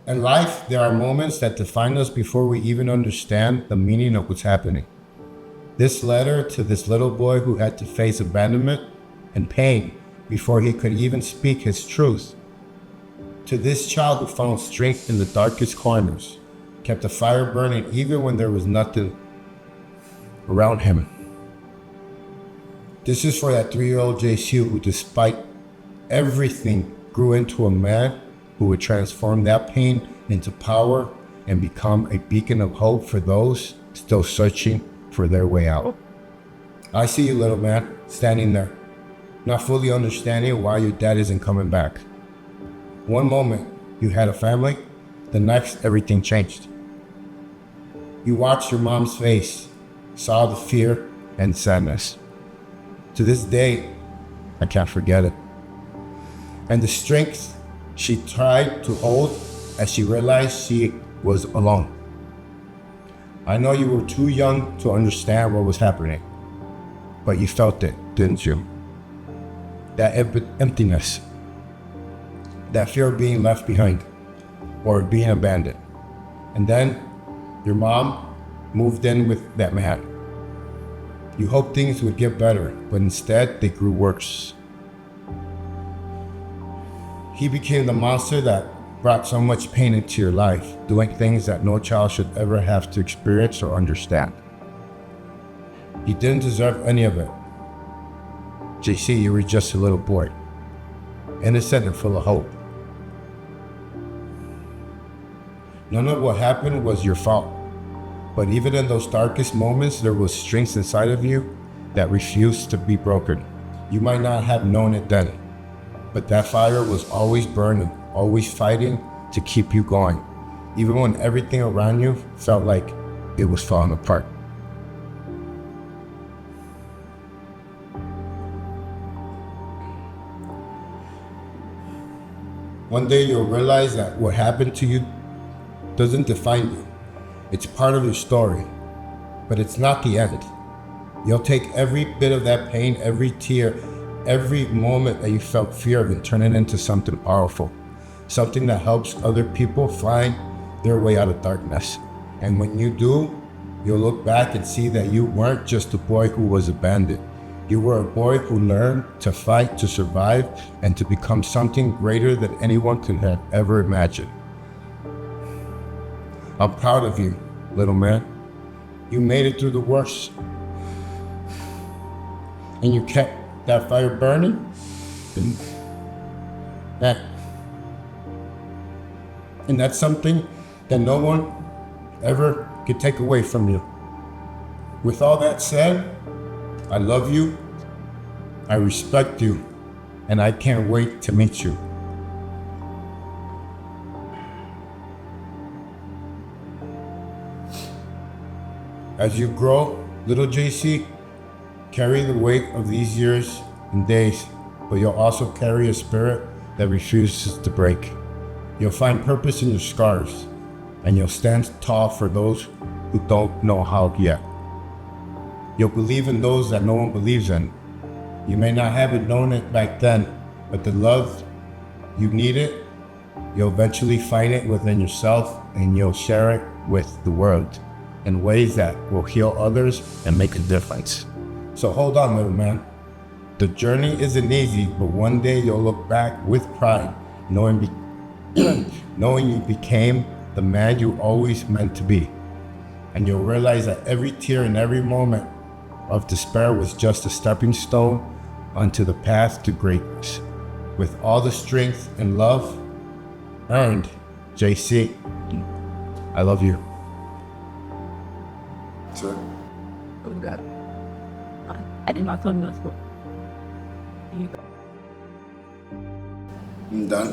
In life, there are moments that define us before we even understand the meaning of what's happening. This letter to this little boy who had to face abandonment and pain before he could even speak his truth. To this child who found strength in the darkest corners, kept the fire burning even when there was nothing around him. This is for that 3-year-old JC who, despite everything, grew into a man who would transform that pain into power and become a beacon of hope for those still searching for their way out. I see you, little man, standing there, not fully understanding why your dad isn't coming back. One moment you had a family, the next everything changed. You watched your mom's face, saw the fear and sadness. To this day, I can't forget it. And the strength she tried to hold as she realized she was alone. I know you were too young to understand what was happening, but you felt it, didn't you? That emptiness, that fear of being left behind or being abandoned. And then your mom moved in with that man. You hoped things would get better, but instead they grew worse. He became the monster that brought so much pain into your life, doing things that no child should ever have to experience or understand. You didn't deserve any of it. JC, you were just a little boy, innocent and full of hope. None of what happened was your fault, but even in those darkest moments, there was strength inside of you that refused to be broken. You might not have known it then, but that fire was always burning, always fighting to keep you going, even when everything around you felt like it was falling apart. One day you'll realize that what happened to you doesn't define you. It's part of your story, but it's not the end. You'll take every bit of that pain, every tear, every moment that you felt fear of, and turn it into something powerful, something that helps other people find their way out of darkness. And when you do, you'll look back and see that you weren't just a boy who was abandoned. You were a boy who learned to fight, to survive, and to become something greater than anyone could have ever imagined. I'm proud of you, little man. You made it through the worst. And you kept that fire burning. And that's something that no one ever could take away from you. With all that said, I love you, I respect you, and I can't wait to meet you. As you grow, little JC, carry the weight of these years and days, but you'll also carry a spirit that refuses to break. You'll find purpose in your scars, and you'll stand tall for those who don't know how yet. You'll believe in those that no one believes in. You may not have known it back then, but the love you needed, you'll eventually find it within yourself, and you'll share it with the world in ways that will heal others and make a difference. So hold on, little man. The journey isn't easy, but one day you'll look back with pride, knowing you became the man you always meant to be. And you'll realize that every tear and every moment of despair was just a stepping stone onto the path to greatness. With all the strength and love earned, JC, I love you. Sir? I did not know. I'm done.